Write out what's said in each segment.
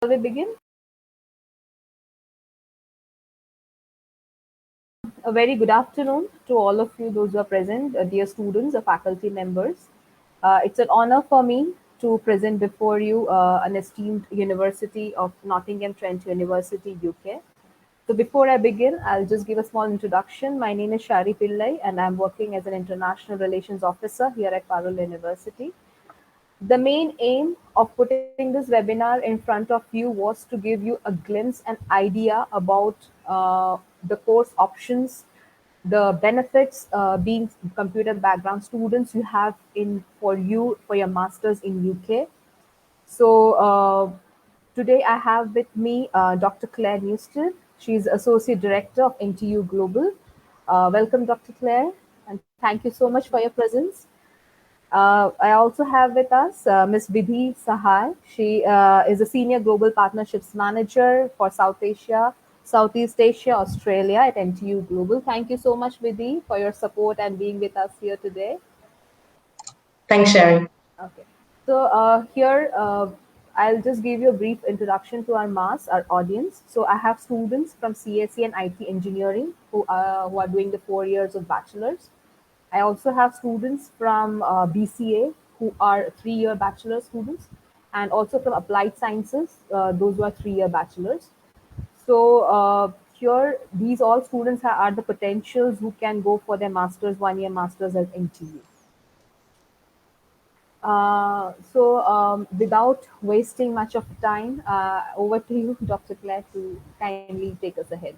Shall we begin? A very good afternoon to all of you, those who are present, dear students, faculty members. It's an honor for me to present before you an esteemed university of Nottingham, Trent University, UK. So before I begin, I'll just give a small introduction. My name is Shari Pillai, and I'm working as an international relations officer here at Parul University. The main aim of putting this webinar in front of you was to give you a glimpse and idea about the course options, the benefits being computer background students you have in for your masters in UK. So today I have with me Dr. Claire Newsted. She's Associate Director of NTU Global. Welcome, Dr. Claire, and thank you so much for your presence. I also have with us Ms. Vidhi Sahai. She is a Senior Global Partnerships Manager for South Asia, Southeast Asia, Australia at NTU Global. Thank you so much, Vidhi, for your support and being with us here today. Thanks, Sherry. Okay. So here, I'll just give you a brief introduction to our audience. So I have students from CSE and IT engineering who are doing the 4 years of bachelor's. I also have students from BCA who are 3 year bachelor students, and also from applied sciences, those who are 3 year bachelors. So here, these all students are the potentials who can go for their masters, 1 year masters at NTU. Without wasting much of time, over to you, Dr. Claire, to kindly take us ahead.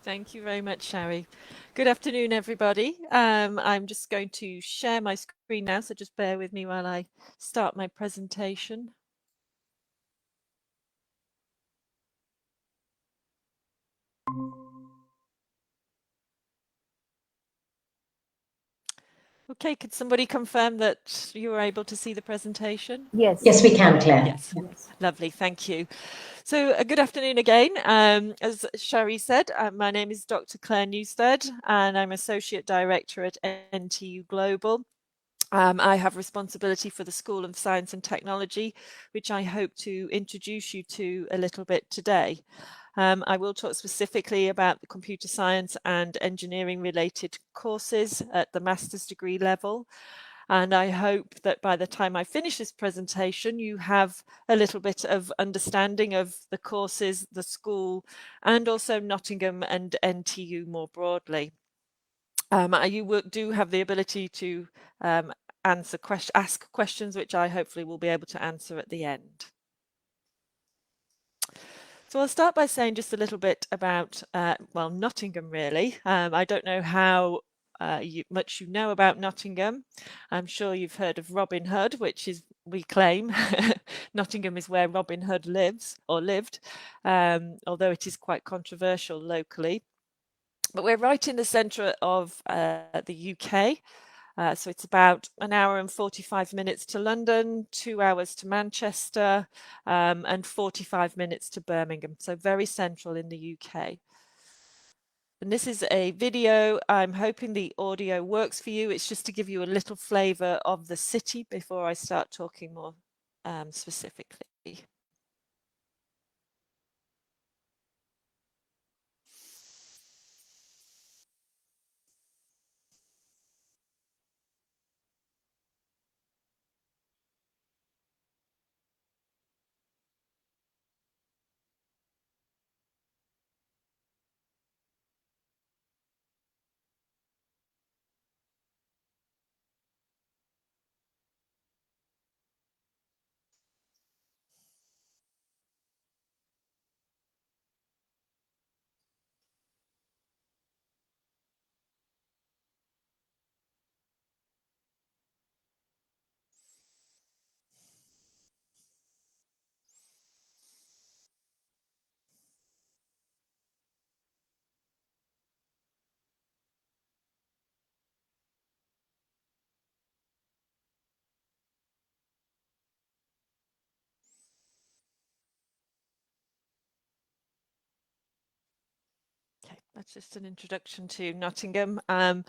Thank you very much, Shari. Good afternoon, everybody. I'm just going to share my screen now, so just bear with me while I start my presentation. Okay, could somebody confirm that you were able to see the presentation? Yes. Yes, we can, Claire. Yes. Lovely, thank you. So good afternoon again. As Shari said, my name is Dr. Claire Newstead, and I'm Associate Director at NTU Global. I have responsibility for the School of Science and Technology, which I hope to introduce you to a little bit today. I will talk specifically about the computer science and engineering related courses at the master's degree level. And I hope that by the time I finish this presentation, you have a little bit of understanding of the courses, the school, and also Nottingham and NTU more broadly. You do have the ability to ask questions, which I hopefully will be able to answer at the end. So I'll start by saying just a little bit about, well, Nottingham really. I don't know how much you know about Nottingham. I'm sure you've heard of Robin Hood, which is, we claim, Nottingham is where Robin Hood lives or lived, although it is quite controversial locally. But we're right in the centre of the UK. So it's about an hour and 45 minutes to London, 2 hours to Manchester, and 45 minutes to Birmingham. So very central in the UK. And this is a video. I'm hoping the audio works for you. It's just to give you a little flavour of the city before I start talking more specifically. That's just an introduction to Nottingham. I'm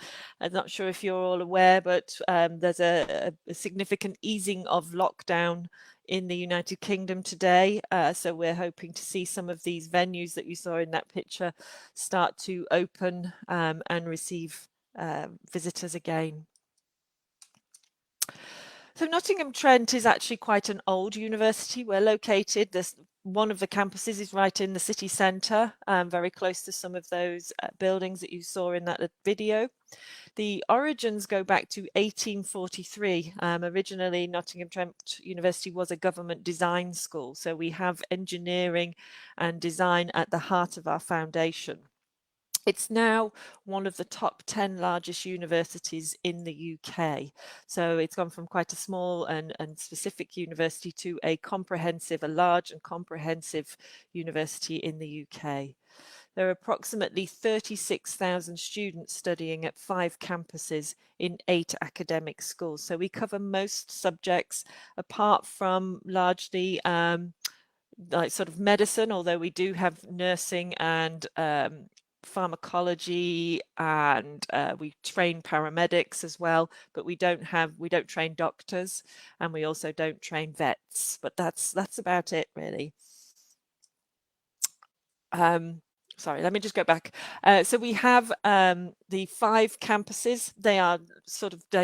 not sure if you're all aware, but there's a significant easing of lockdown in the United Kingdom today. So we're hoping to see some of these venues that you saw in that picture start to open and receive visitors again. So Nottingham Trent is actually quite an old university. We're located, one of the campuses is right in the city centre, very close to some of those buildings that you saw in that video. The origins go back to 1843. Originally, Nottingham Trent University was a government design school, so we have engineering and design at the heart of our foundation. It's now one of the top 10 largest universities in the UK. So it's gone from quite a small and specific university to a large and comprehensive university in the UK. There are approximately 36,000 students studying at 5 campuses in 8 academic schools. So we cover most subjects apart from largely like sort of medicine, although we do have nursing and pharmacology, and we train paramedics as well, but we don't train doctors, and we also don't train vets, but that's about it really. Sorry, let me just go back. So we have the 5 campuses. They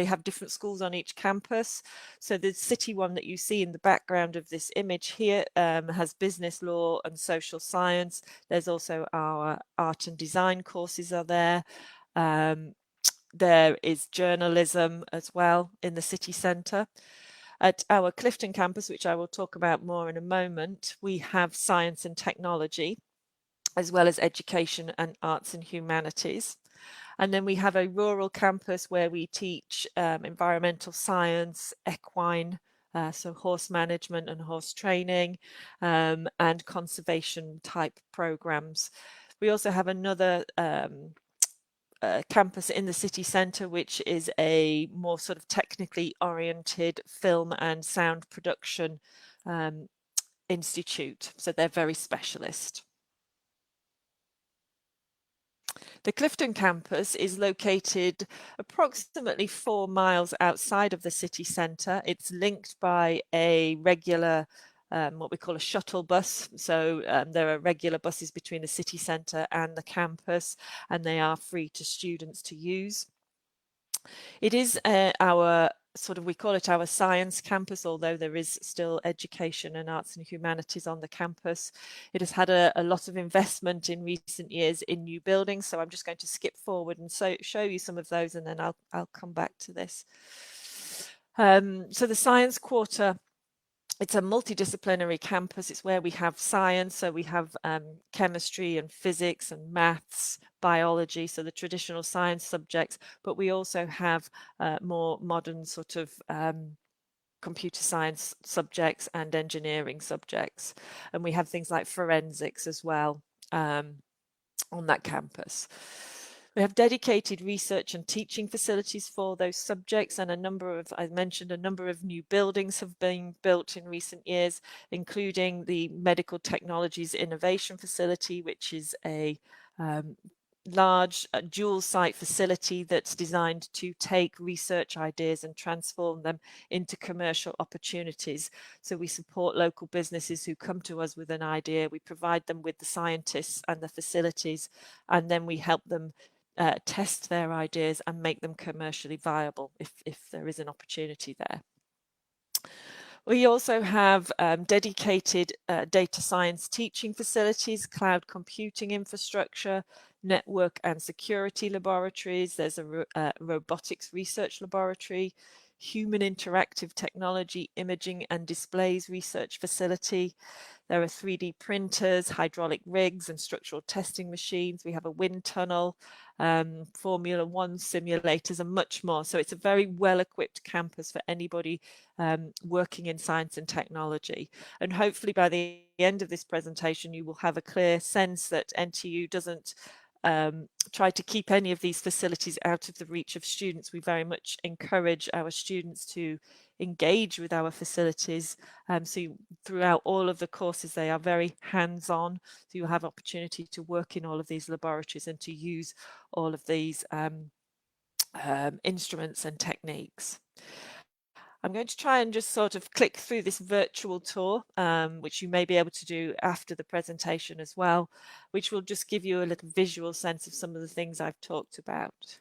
have different schools on each campus. So the city one that you see in the background of this image here has business law and social science. There's also our art and design courses are there. There is journalism as well in the city centre. At our Clifton campus, which I will talk about more in a moment, we have science and technology, as well as education and arts and humanities. And then we have a rural campus where we teach environmental science, equine, so horse management and horse training, and conservation type programs. We also have another campus in the city centre, which is a more sort of technically oriented film and sound production institute. So they're very specialist. The Clifton campus is located approximately 4 miles outside of the city centre. It's linked by a regular, what we call a shuttle bus. So there are regular buses between the city centre and the campus, and they are free to students to use. It is we call it our science campus, although there is still education and arts and humanities on the campus. It has had a lot of investment in recent years in new buildings, so I'm just going to skip forward and show you some of those, and then I'll come back to this. So the Science Quarter, it's a multidisciplinary campus. It's where we have science, so we have chemistry and physics and maths, biology, so the traditional science subjects, but we also have more modern sort of computer science subjects and engineering subjects. And we have things like forensics as well on that campus. We have dedicated research and teaching facilities for those subjects, and I mentioned a number of new buildings have been built in recent years, including the Medical Technologies Innovation Facility, which is a large dual site facility that's designed to take research ideas and transform them into commercial opportunities. So we support local businesses who come to us with an idea. We provide them with the scientists and the facilities, and then we help them test their ideas and make them commercially viable if there is an opportunity there. We also have dedicated data science teaching facilities, cloud computing infrastructure, network and security laboratories. There's a robotics research laboratory, human interactive technology, imaging and displays research facility. There are 3D printers, hydraulic rigs and structural testing machines. We have a wind tunnel, Formula One simulators and much more. So it's a very well-equipped campus for anybody working in science and technology. And hopefully by the end of this presentation, you will have a clear sense that NTU doesn't try to keep any of these facilities out of the reach of students. We very much encourage our students to engage with our facilities. So throughout all of the courses, they are very hands-on. So you'll have opportunity to work in all of these laboratories and to use all of these instruments and techniques. I'm going to try and just sort of click through this virtual tour, which you may be able to do after the presentation as well, which will just give you a little visual sense of some of the things I've talked about.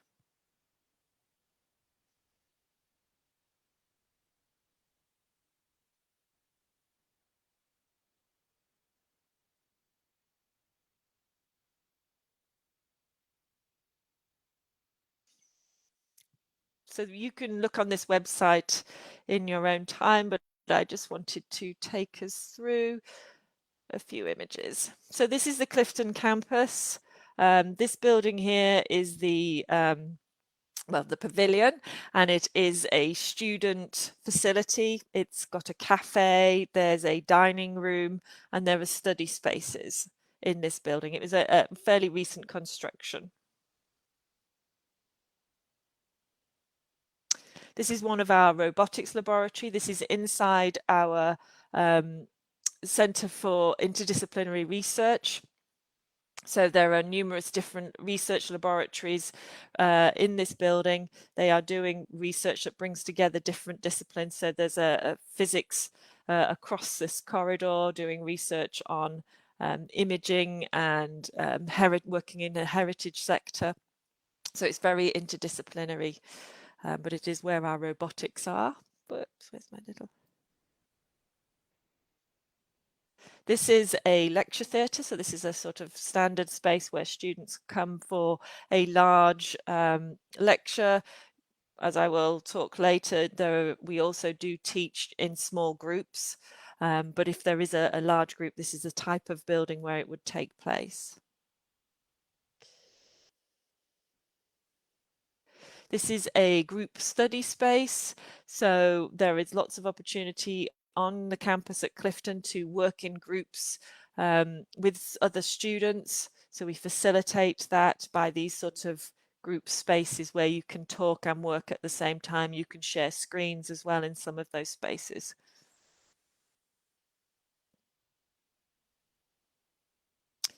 So you can look on this website in your own time, but I just wanted to take us through a few images. So this is the Clifton Campus. This building here is the the pavilion, and it is a student facility. It's got a cafe, there's a dining room, and there are study spaces in this building. It was a fairly recent construction. This is one of our robotics laboratory. This is inside our Centre for Interdisciplinary Research. So there are numerous different research laboratories in this building. They are doing research that brings together different disciplines. So there's a physics across this corridor doing research on imaging and working in the heritage sector. So it's very interdisciplinary. But it is where our robotics are. But where's my little? This is a lecture theatre, so this is a sort of standard space where students come for a large lecture. As I will talk later, we also do teach in small groups, but if there is a large group, this is the type of building where it would take place. This is a group study space, so there is lots of opportunity on the campus at Clifton to work in groups with other students. So we facilitate that by these sort of group spaces where you can talk and work at the same time. You can share screens as well in some of those spaces.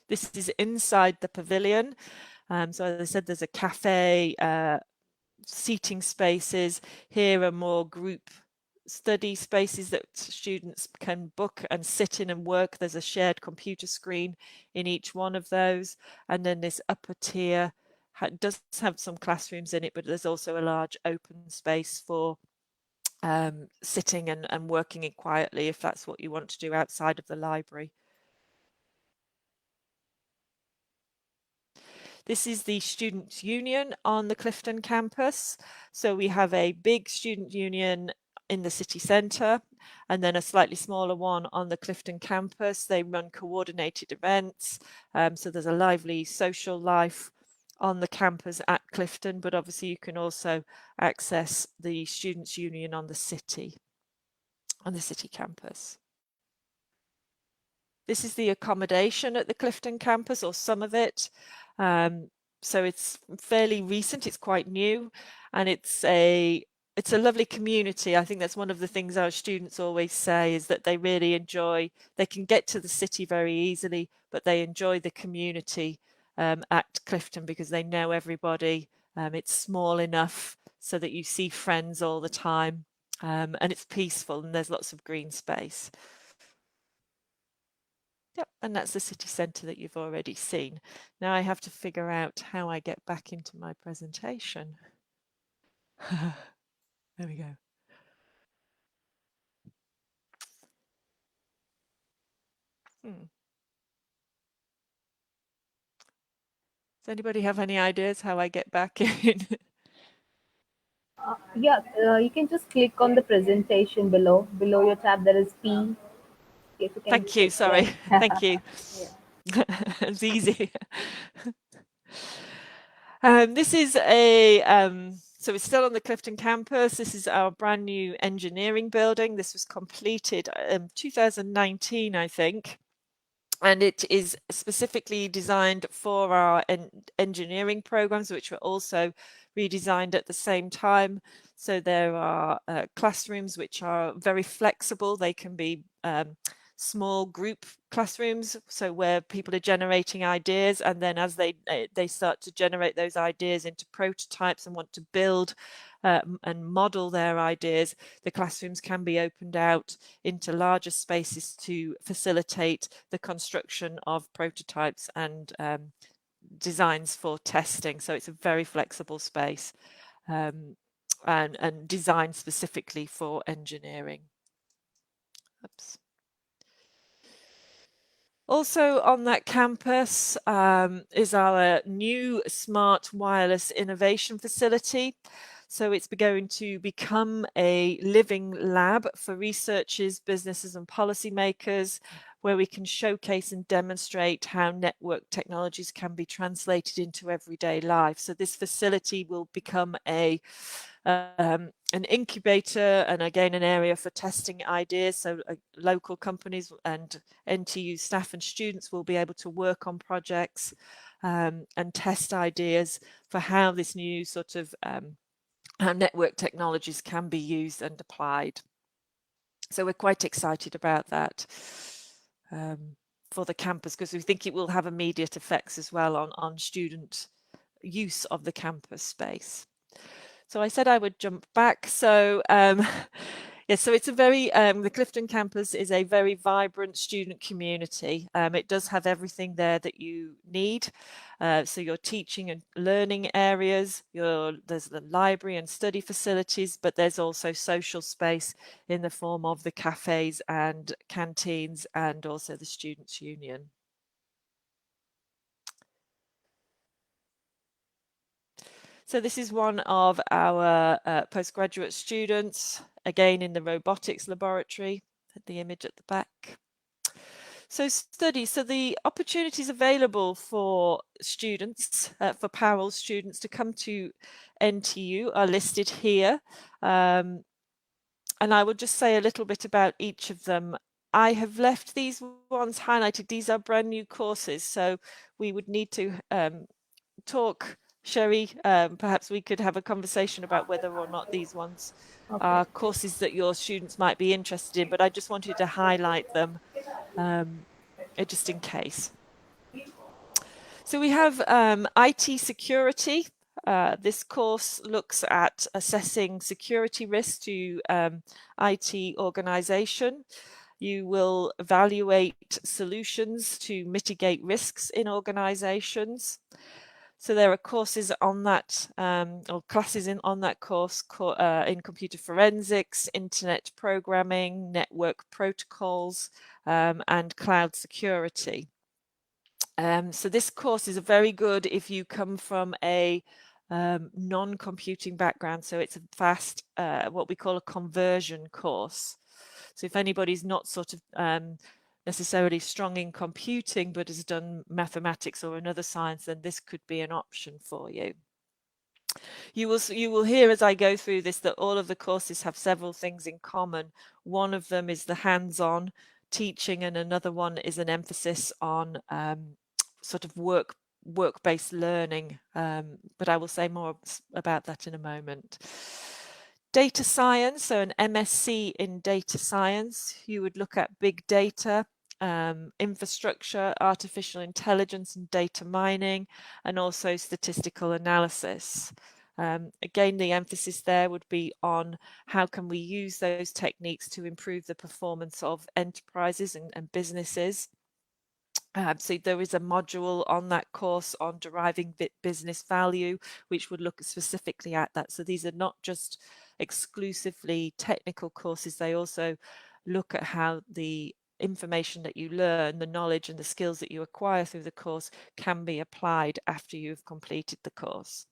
This is inside the pavilion. So as I said, there's a cafe, seating spaces. Here are more group study spaces that students can book and sit in and work. There's a shared computer screen in each one of those. And then this upper tier does have some classrooms in it, but there's also a large open space for sitting and working in quietly if that's what you want to do outside of the library. This is the Students' Union on the Clifton campus. So we have a big student union in the city centre and then a slightly smaller one on the Clifton campus. They run coordinated events. So there's a lively social life on the campus at Clifton, but obviously you can also access the Students' Union on the city campus. This is the accommodation at the Clifton campus, or some of it. So it's fairly recent, it's quite new, and it's a lovely community. I think that's one of the things our students always say, is that they really enjoy, they can get to the city very easily, but they enjoy the community at Clifton because they know everybody. It's small enough so that you see friends all the time, and it's peaceful and there's lots of green space. Yep, and that's the city centre that you've already seen. Now I have to figure out how I get back into my presentation. There we go. Does anybody have any ideas how I get back in? You can just click on the presentation below. Below your tab, there is P. If you can Thank just you, sorry. explain. Thank you. Yeah. It's easy. This is so it's still on the Clifton campus. This is our brand new engineering building. This was completed 2019, I think. And it is specifically designed for our engineering programs, which were also redesigned at the same time. So there are classrooms which are very flexible. They can be small group classrooms, so where people are generating ideas, and then as they start to generate those ideas into prototypes and want to build and model their ideas, the classrooms can be opened out into larger spaces to facilitate the construction of prototypes and designs for testing. So it's a very flexible space and designed specifically for engineering. Oops. Also on that campus is our new smart wireless innovation facility. So it's going to become a living lab for researchers, businesses and policymakers, where we can showcase and demonstrate how network technologies can be translated into everyday life. So this facility will become an incubator and again an area for testing ideas. So local companies and NTU staff and students will be able to work on projects and test ideas for how this new sort of how network technologies can be used and applied. So we're quite excited about that for the campus, because we think it will have immediate effects as well on student use of the campus space. So I said I would jump back. So yeah, so it's a very, the Clifton campus is a very vibrant student community. It does have everything there that you need. So your teaching and learning areas, there's the library and study facilities, but there's also social space in the form of the cafes and canteens and also the Students' Union. So this is one of our postgraduate students, again in the robotics laboratory, the image at the back. So study, so the opportunities available for students, for Parallel students to come to NTU are listed here. And I will just say a little bit about each of them. I have left these ones highlighted. These are brand new courses, so we would need to talk. Sherry, perhaps we could have a conversation about whether or not these ones are courses that your students might be interested in, but I just wanted to highlight them just in case. So we have IT security. This course looks at assessing security risks to IT organization. You will evaluate solutions to mitigate risks in organizations. So there are courses on that, or classes on that course in computer forensics, internet programming, network protocols, and cloud security. So this course is very good if you come from a non-computing background. So it's a fast, what we call a conversion course. So if anybody's not sort of necessarily strong in computing, but has done mathematics or another science, then this could be an option for you. You will hear as I go through this that all of the courses have several things in common. One of them is the hands-on teaching, and another one is an emphasis on sort of work-based learning. But I will say more about that in a moment. Data science, so an MSc in data science, you would look at big data, infrastructure, artificial intelligence and data mining, and also statistical analysis. Again, the emphasis there would be on how can we use those techniques to improve the performance of enterprises and businesses. So there is a module on that course on deriving business value, which would look specifically at that. So these are not just exclusively technical courses, they also look at how the information that you learn, the knowledge and the skills that you acquire through the course can be applied after you've completed the course.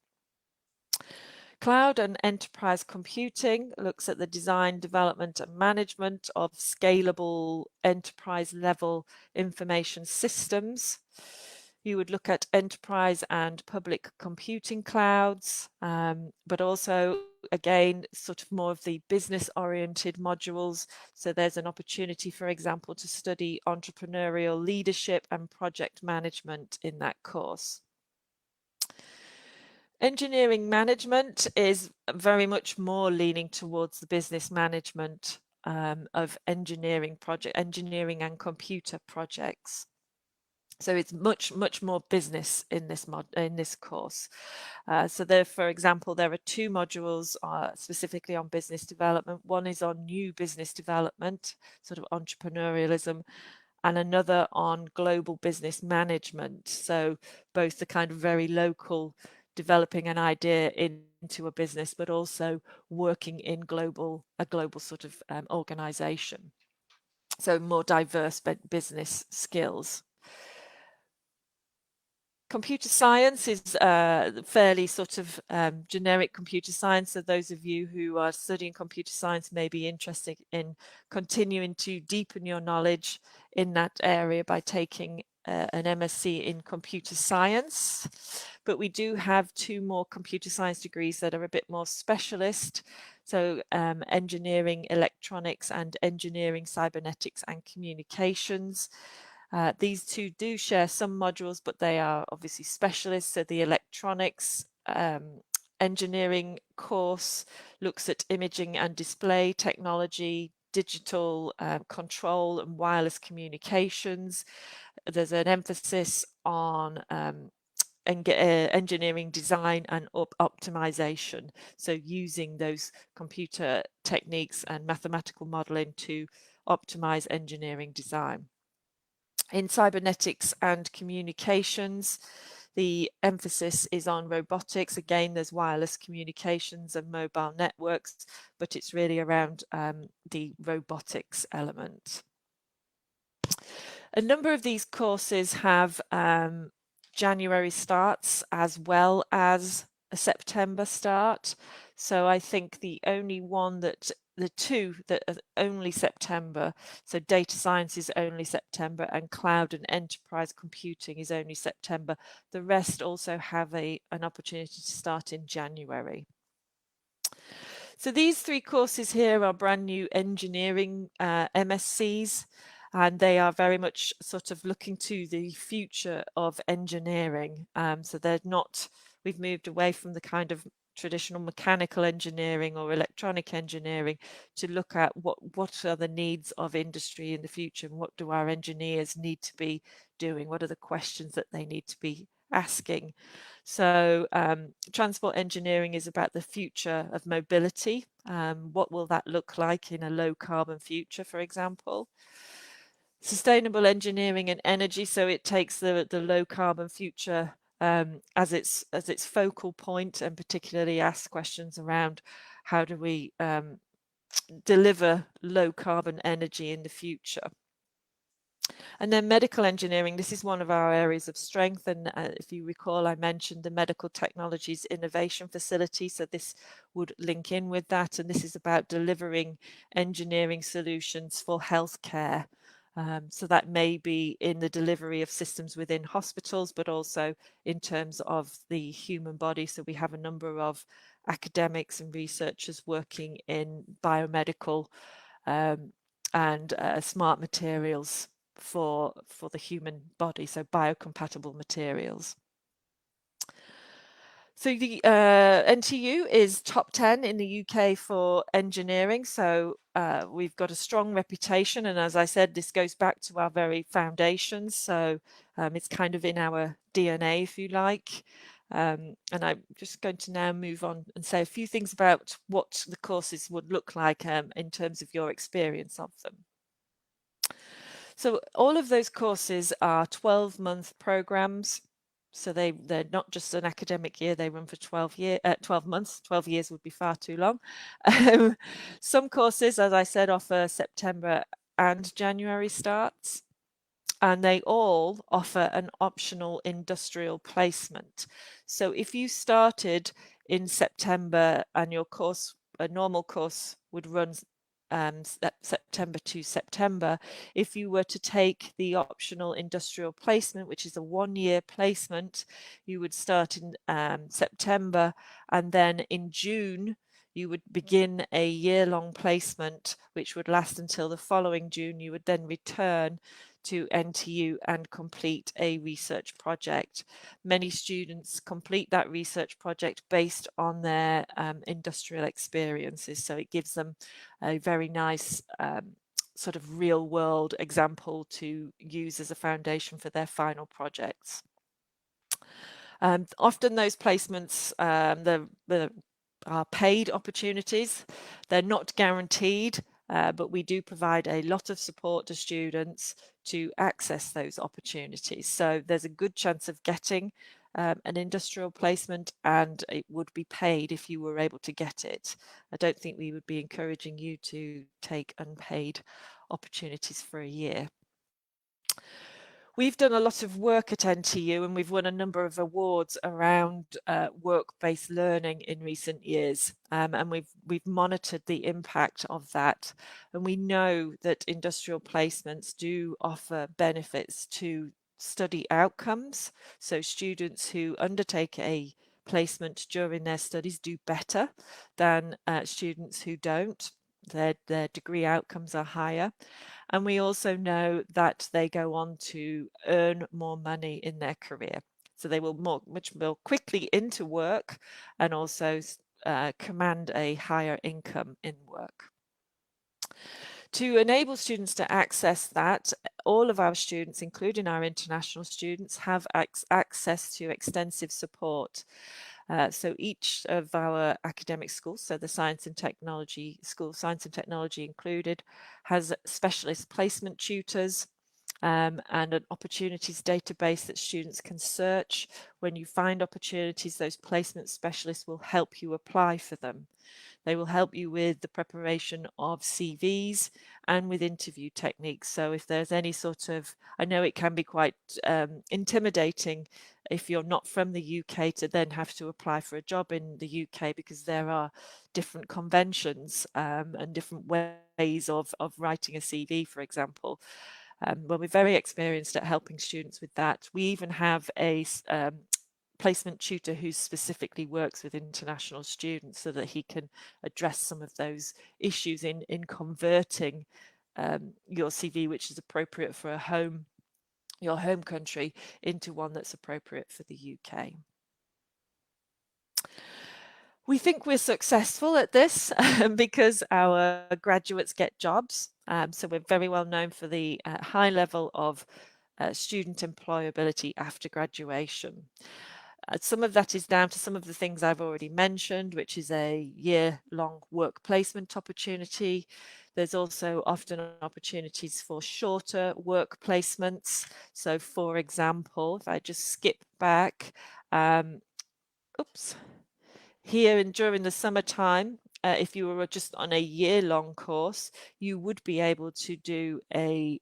Cloud and enterprise computing looks at the design, development and management of scalable enterprise level information systems. You would look at enterprise and public computing clouds, but also, again, sort of more of the business oriented modules. So there's an opportunity, for example, to study entrepreneurial leadership and project management in that course. Engineering management is very much more leaning towards the business management of engineering and computer projects. So it's much more business in this course. So there, for example, there are 2 modules specifically on business development. One is on new business development, sort of entrepreneurialism, and another on global business management. So both the kind of very local, developing an idea into a business, but also working in a global sort of organization. So more diverse business skills. Computer science is fairly sort of generic computer science. So those of you who are studying computer science may be interested in continuing to deepen your knowledge in that area by taking an MSc in computer science. But we do have 2 more computer science degrees that are a bit more specialist. So engineering electronics and engineering cybernetics and communications. These 2 do share some modules, but they are obviously specialists. So the electronics engineering course looks at imaging and display technology, digital control and wireless communications. There's an emphasis on engineering design and optimization. So using those computer techniques and mathematical modeling to optimize engineering design. In cybernetics and communications, the emphasis is on robotics. Again, there's wireless communications and mobile networks, but it's really around the robotics element. A number of these courses have January starts as well as a September start. So I think the 2 that are only September, so data science is only September and cloud and enterprise computing is only September. The rest also have an opportunity to start in January. So these 3 courses here are brand new engineering MScs, and they are very much sort of looking to the future of engineering. So they're not, we've moved away from the kind of traditional mechanical engineering or electronic engineering to look at what are the needs of industry in the future and what do our engineers need to be doing, what are the questions that they need to be asking. So transport engineering is about the future of mobility. What will that look like in a low carbon future, for example? Sustainable engineering and energy, so it takes the low carbon future as its focal point, and particularly asks questions around how do we deliver low carbon energy in the future. And then medical engineering, this is one of our areas of strength. And if you recall, I mentioned the Medical Technologies Innovation Facility. So this would link in with that. And this is about delivering engineering solutions for healthcare. So that may be in the delivery of systems within hospitals, but also in terms of the human body. So we have a number of academics and researchers working in biomedical and smart materials for the human body, so biocompatible materials. So the NTU is top 10 in the UK for engineering. So we've got a strong reputation. And as I said, this goes back to our very foundations. So it's kind of in our DNA, if you like. And I'm just going to now move on and say a few things about what the courses would look like in terms of your experience of them. So all of those courses are 12-month programs. So they're not just an academic year, they run for 12 months. 12 years would be far too long. Some courses, as I said, offer September and January starts, and they all offer an optional industrial placement. So if you started in September and your course, a normal course would run September to September, if you were to take the optional industrial placement, which is a 1-year placement, you would start in September, and then in June you would begin a year-long placement which would last until the following June. You would then return to NTU and complete a research project. Many students complete that research project based on their industrial experiences, so it gives them a very nice sort of real world example to use as a foundation for their final projects. Often those placements, are paid opportunities. They're not guaranteed, but we do provide a lot of support to students to access those opportunities. So there's a good chance of getting an industrial placement, and it would be paid if you were able to get it. I don't think we would be encouraging you to take unpaid opportunities for a year. We've done a lot of work at NTU, and we've won a number of awards around work-based learning in recent years, and we've monitored the impact of that. And we know that industrial placements do offer benefits to study outcomes. So students who undertake a placement during their studies do better than students who don't. Their degree outcomes are higher. And we also know that they go on to earn more money in their career. So they will much more quickly into work and also command a higher income in work. To enable students to access that, all of our students, including our international students, have access to extensive support. So each of our academic schools, so the Science and Technology School, Science and Technology included, has specialist placement tutors and an opportunities database that students can search. When you find opportunities, those placement specialists will help you apply for them. They will help you with the preparation of CVs and with interview techniques. So if there's any sort of, I know it can be quite intimidating if you're not from the UK to then have to apply for a job in the UK, because there are different conventions and different ways of writing a CV, for example. Well, we're very experienced at helping students with that. We even have a placement tutor who specifically works with international students so that he can address some of those issues in converting your CV, which is appropriate for your home country, into one that's appropriate for the UK. We think we're successful at this because our graduates get jobs. So we're very well known for the high level of student employability after graduation. Some of that is down to some of the things I've already mentioned, which is a year-long work placement opportunity. There's also often opportunities for shorter work placements. So for example, if I just skip back, here and during the summertime, if you were just on a year-long course, you would be able to do a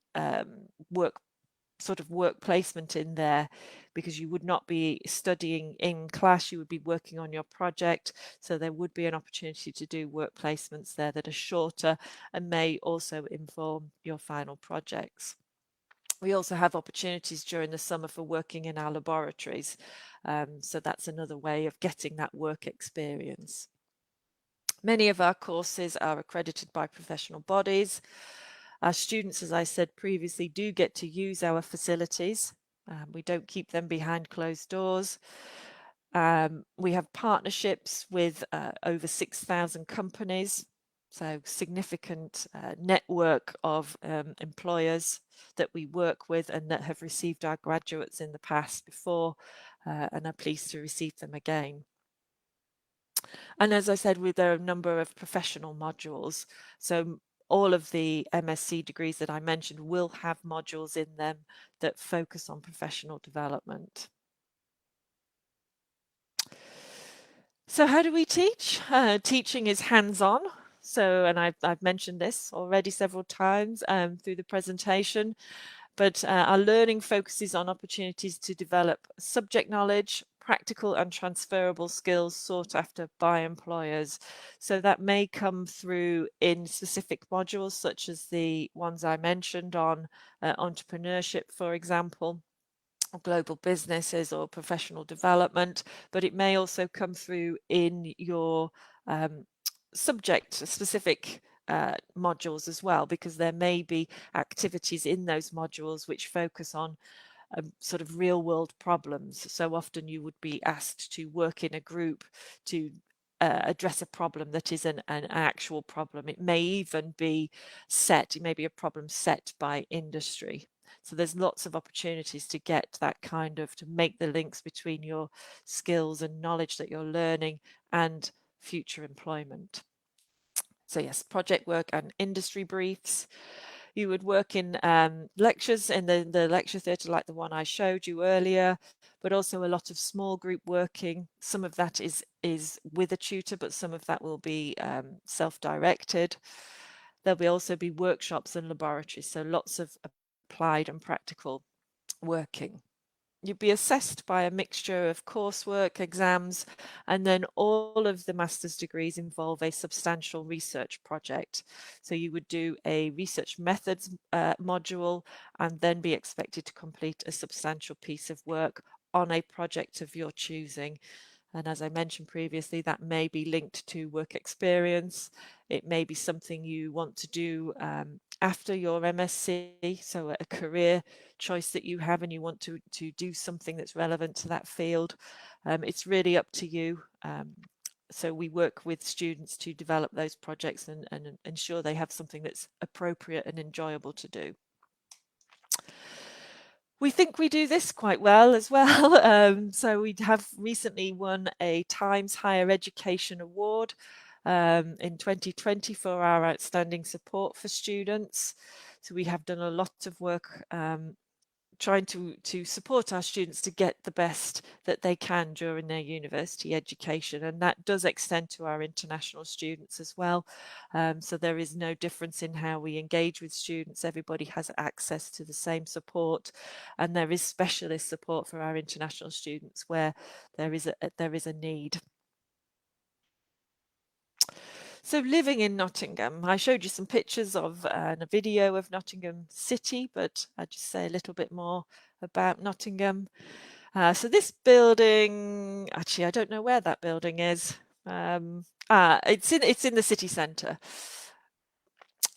work placement in there, because you would not be studying in class, you would be working on your project. So there would be an opportunity to do work placements there that are shorter and may also inform your final projects. We also have opportunities during the summer for working in our laboratories. So that's another way of getting that work experience. Many of our courses are accredited by professional bodies. Our students, as I said previously, do get to use our facilities. We don't keep them behind closed doors. We have partnerships with over 6,000 companies, so significant network of employers that we work with and that have received our graduates in the past before and are pleased to receive them again. And as I said, there are a number of professional modules. So all of the MSc degrees that I mentioned will have modules in them that focus on professional development. So how do we teach? Teaching is hands-on. So, and I've mentioned this already several times through the presentation, but our learning focuses on opportunities to develop subject knowledge, practical and transferable skills sought after by employers. So that may come through in specific modules, such as the ones I mentioned on entrepreneurship, for example, or global businesses or professional development, but it may also come through in your subject specific modules as well, because there may be activities in those modules which focus on sort of real world problems. So often you would be asked to work in a group to address a problem that is an actual problem. It may even be set, it may be a problem set by industry. So there's lots of opportunities to get that kind of, to make the links between your skills and knowledge that you're learning and future employment. So yes, project work and industry briefs. You would work in lectures in the lecture theatre like the one I showed you earlier, but also a lot of small group working. Some of that is with a tutor, but some of that will be self-directed. There'll also be workshops and laboratories, so lots of applied and practical working. You'd be assessed by a mixture of coursework, exams, and then all of the master's degrees involve a substantial research project. So you would do a research methods module and then be expected to complete a substantial piece of work on a project of your choosing. And as I mentioned previously, that may be linked to work experience. It may be something you want to do after your MSc, so a career choice that you have and you want to do something that's relevant to that field. It's really up to you. So we work with students to develop those projects and ensure they have something that's appropriate and enjoyable to do. We think we do this quite well as well. So we have recently won a Times Higher Education Award in 2020 for our outstanding support for students. So we have done a lot of work trying to support our students to get the best that they can during their university education, and that does extend to our international students as well. So there is no difference in how we engage with students. Everybody has access to the same support, and there is specialist support for our international students where there is a need. So living in Nottingham, I showed you some pictures of and a video of Nottingham City, but I'll just say a little bit more about Nottingham. So this building, actually, I don't know where that building is. It's in the city centre.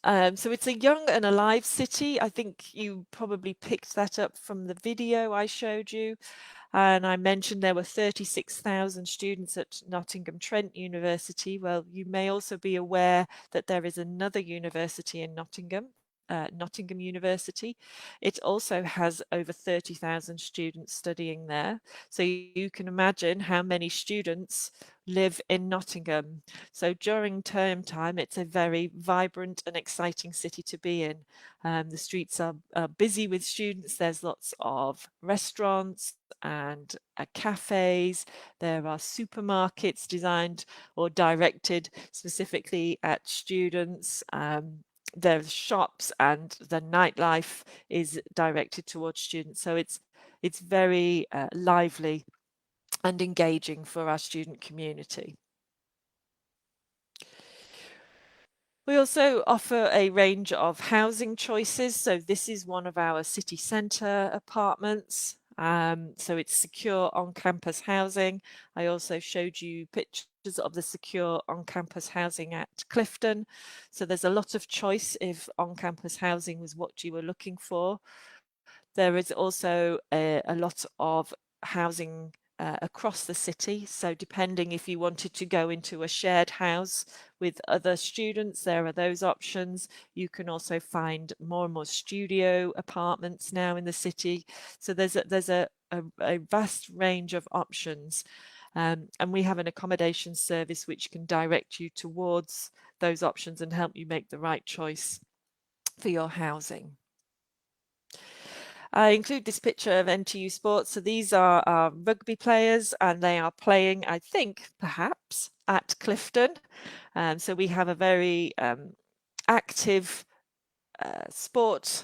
So it's a young and alive city. I think you probably picked that up from the video I showed you. And I mentioned there were 36,000 students at Nottingham Trent University. Well, you may also be aware that there is another university in Nottingham, Nottingham University. It also has over 30,000 students studying there. So you can imagine how many students live in Nottingham. So during term time, it's a very vibrant and exciting city to be in. The streets are busy with students. There's lots of restaurants and cafes. There are supermarkets designed or directed specifically at students. There's shops, and the nightlife is directed towards students. So it's very lively and engaging for our student community. We also offer a range of housing choices. So this is one of our city centre apartments. So it's secure on-campus housing. I also showed you pictures of the secure on-campus housing at Clifton. So there's a lot of choice if on-campus housing was what you were looking for. There is also a lot of housing across the city. So depending if you wanted to go into a shared house with other students, there are those options. You can also find more and more studio apartments now in the city. So there's a vast range of options. And we have an accommodation service which can direct you towards those options and help you make the right choice for your housing. I include this picture of NTU Sports. So these are our rugby players, and they are playing, I think, perhaps at Clifton. So we have a very active sport,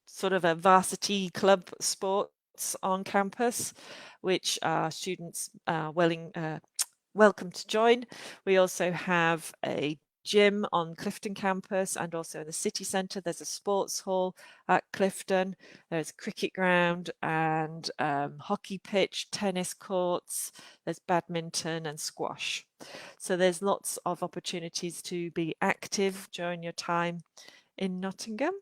sort of a varsity club sports on campus, which our students are welcome to join. We also have a gym on Clifton Campus, and also in the city centre there's a sports hall at Clifton. There's a cricket ground and hockey pitch, tennis courts, there's badminton and squash. So there's lots of opportunities to be active during your time in Nottingham.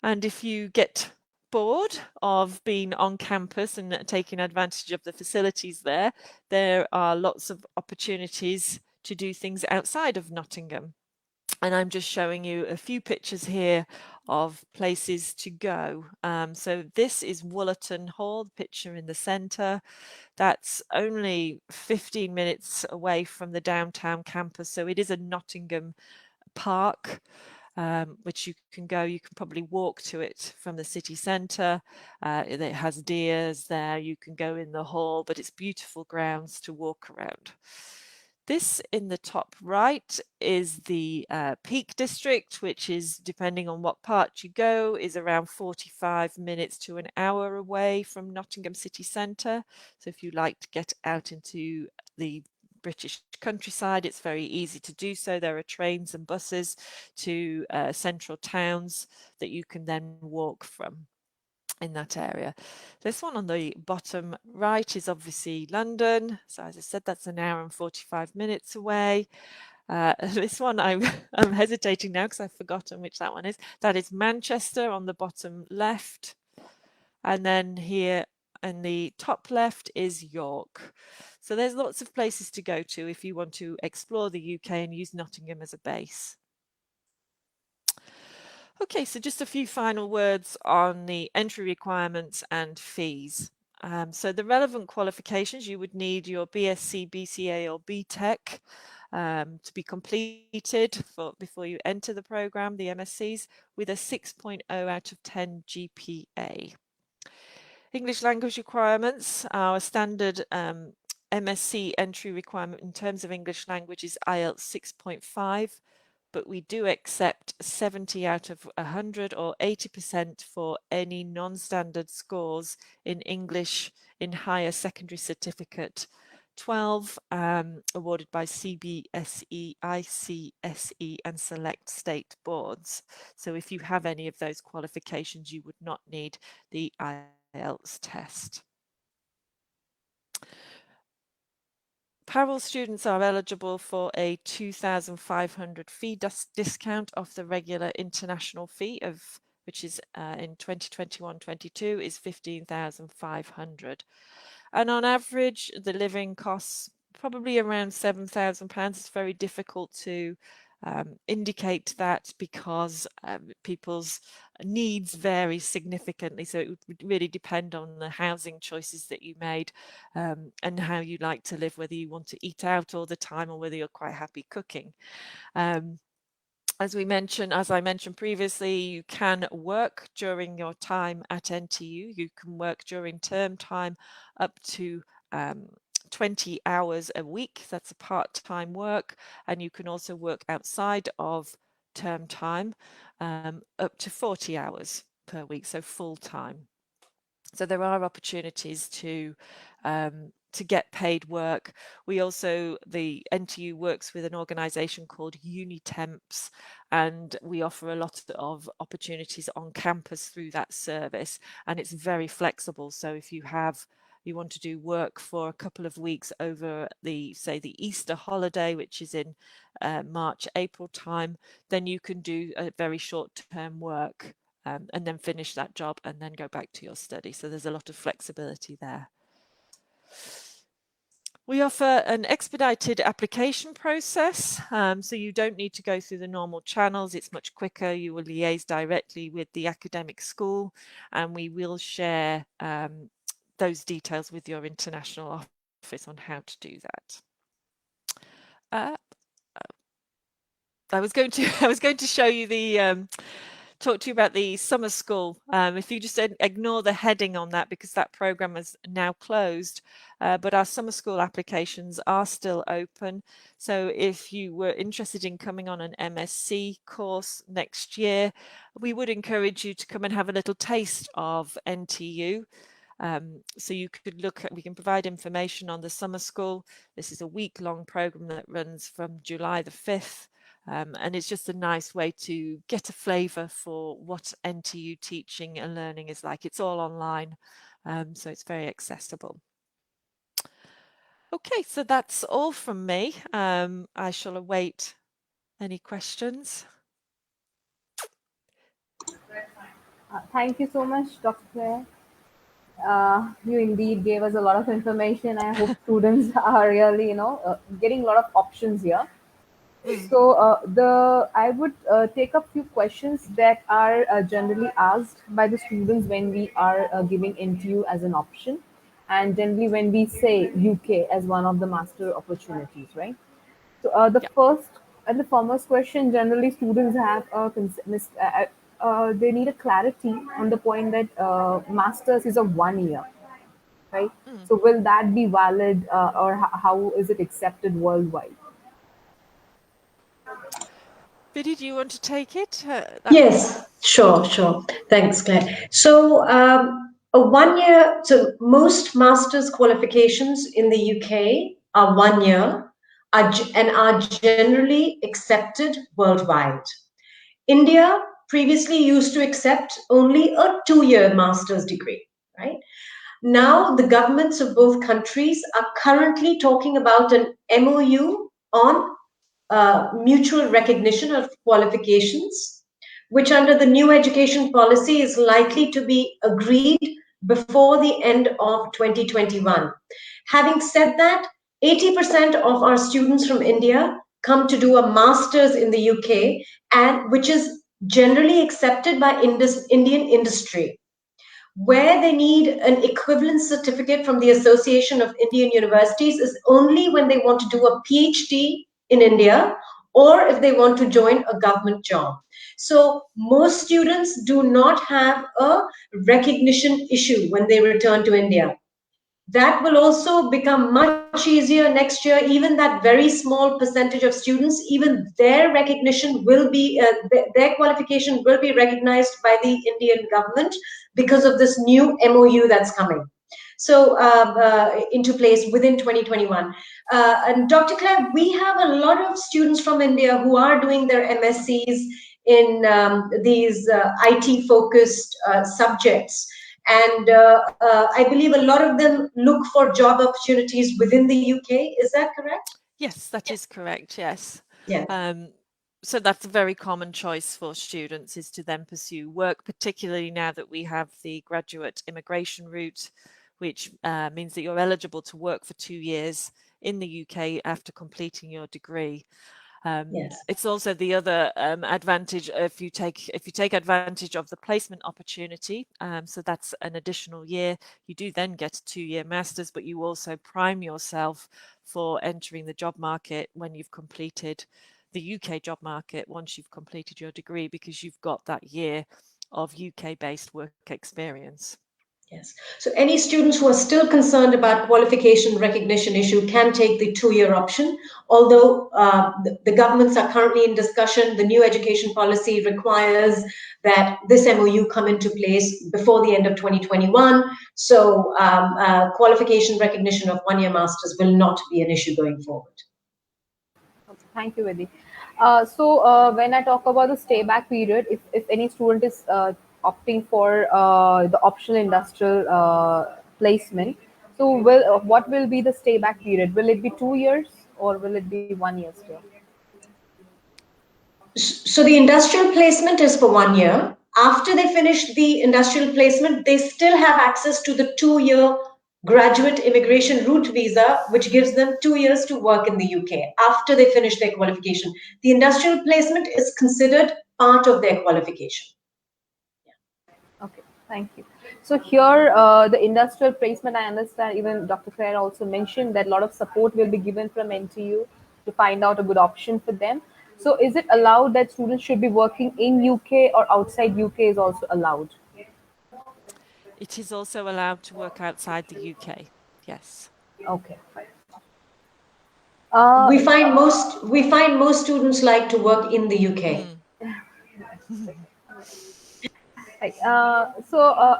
And if you get bored of being on campus and taking advantage of the facilities there are lots of opportunities to do things outside of Nottingham. And I'm just showing you a few pictures here of places to go. So this is Woollerton Hall, the picture in the centre. That's only 15 minutes away from the downtown campus. So it is a Nottingham park, which you can go. You can probably walk to it from the city centre. It has deers there. You can go in the hall, but it's beautiful grounds to walk around. This in the top right is the Peak District, which is, depending on what part you go, is around 45 minutes to an hour away from Nottingham city centre. So if you like to get out into the British countryside, it's very easy to do so. There are trains and buses to central towns that you can then walk from in that area. This one on the bottom right is obviously London. So as I said, that's an hour and 45 minutes away. This one I'm hesitating now because I've forgotten which that one is. That is Manchester on the bottom left. And then here in the top left is York. So there's lots of places to go to if you want to explore the UK and use Nottingham as a base. Okay, so just a few final words on the entry requirements and fees. So the relevant qualifications, you would need your BSc, BCA or BTEC to be completed before you enter the programme, the MSCs, with a 6.0 out of 10 GPA. English language requirements, our standard MSc entry requirement in terms of English language is IELTS 6.5, but we do accept 70 out of 100 or 80% for any non-standard scores in English in higher secondary certificate 12, awarded by CBSE, ICSE and select state boards. So if you have any of those qualifications, you would not need the IELTS test. Parallel students are eligible for a 2,500 fee discount off the regular international fee of, which is in 2021-22 is 15,500. And on average, the living costs probably around £7,000. It's very difficult to indicate that because people's needs vary significantly. So it would really depend on the housing choices that you made and how you like to live, whether you want to eat out all the time or whether you're quite happy cooking. As I mentioned previously, you can work during your time at NTU. You can work during term time up to 20 hours a week. That's a part-time work, and you can also work outside of term time up to 40 hours per week, so full-time. So there are opportunities to get paid work. We also, the NTU works with an organisation called Unitemps, and we offer a lot of opportunities on campus through that service, and it's very flexible. So if you want to do work for a couple of weeks over the Easter holiday, which is in March, April time, then you can do a very short-term work and then finish that job and then go back to your study. So there's a lot of flexibility there. We offer an expedited application process, so you don't need to go through the normal channels. It's much quicker. You will liaise directly with the academic school, and we will share those details with your international office on how to do that. I was going to show you the talk to you about the summer school. If you just ignore the heading on that because that program is now closed, but our summer school applications are still open. So if you were interested in coming on an MSc course next year, we would encourage you to come and have a little taste of NTU. So you could we can provide information on the summer school. This is a week-long program that runs from July the 5th And it's just a nice way to get a flavour for what NTU teaching and learning is like. It's all online, so it's very accessible. Okay, so that's all from me. I shall await any questions. Thank you so much, Dr. Claire. You indeed gave us a lot of information. I hope students are really, getting a lot of options here. Mm. So the I would take up few questions that are generally asked by the students when we are giving NTU as an option, and generally when we say UK as one of the master opportunities, right? So the Yeah. first and the foremost question generally students have they need a clarity on the point that masters is a 1 year, right? Mm. So will that be valid or how is it accepted worldwide? Biddy, do you want to take it? That one? Yes, sure, sure. Thanks, Claire. So, a 1 year, so most master's qualifications in the UK are 1 year and are generally accepted worldwide. India previously used to accept only a 2 year master's degree, right? Now, the governments of both countries are currently talking about an MOU on mutual recognition of qualifications, which under the new education policy is likely to be agreed before the end of 2021. Having said that, 80% of our students from India come to do a master's in the UK, and which is generally accepted by Indian industry. Where they need an equivalent certificate from the Association of Indian Universities is only when they want to do a PhD in India or if they want to join a government job. So most students do not have a recognition issue when they return to India. That will also become much easier next year. Even that very small percentage of students, even their recognition will be their qualification will be recognized by the Indian government because of this new MOU that's coming so into place within 2021. And Dr. Claire, we have a lot of students from India who are doing their MScs in these IT focused subjects. And I believe a lot of them look for job opportunities within the UK. Is that correct? Yes, that is correct. Yes. Yeah. So that's a very common choice for students, is to then pursue work, particularly now that we have the graduate immigration route, which means that you're eligible to work for 2 years in the UK after completing your degree. Yes. It's also the other advantage if you take advantage of the placement opportunity. So that's an additional year. You do then get a 2-year master's, but you also prime yourself for entering the job market when you've completed the UK job market once you've completed your degree, because you've got that year of UK-based work experience. Yes. So any students who are still concerned about qualification recognition issue can take the 2 year option. Although the governments are currently in discussion, the new education policy requires that this MOU come into place before the end of 2021. So qualification recognition of 1 year masters will not be an issue going forward. Okay, thank you, Vidhi. So when I talk about the stay back period, if any student is opting for the optional industrial placement, so what will be the stay back period? Will it be 2 years or will it be 1 year still? So the industrial placement is for 1 year. After they finish the industrial placement, they still have access to the 2 year graduate immigration route visa, which gives them 2 years to work in the UK after they finish their qualification. The industrial placement is considered part of their qualification. Okay, thank you. So here, the industrial placement, I understand even Dr. Claire also mentioned that a lot of support will be given from NTU to find out a good option for them. So is it allowed that students should be working in UK or outside UK is also allowed? It is also allowed to work outside the UK. Yes. Okay, fine. We find most students like to work in the UK. Mm. Right.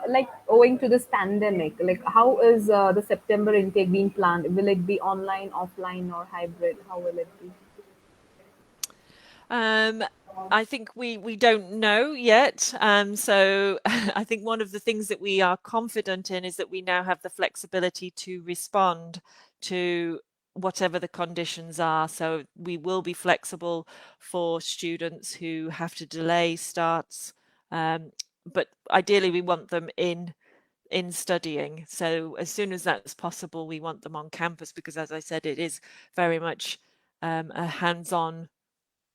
Like owing to this pandemic, like how is the September intake being planned? Will it be online, offline, or hybrid? How will it be? I think we don't know yet. So I think one of the things that we are confident in is that we now have the flexibility to respond to whatever the conditions are. So we will be flexible for students who have to delay starts. But ideally we want them in studying. So as soon as that's possible, we want them on campus, because as I said, it is very much a hands-on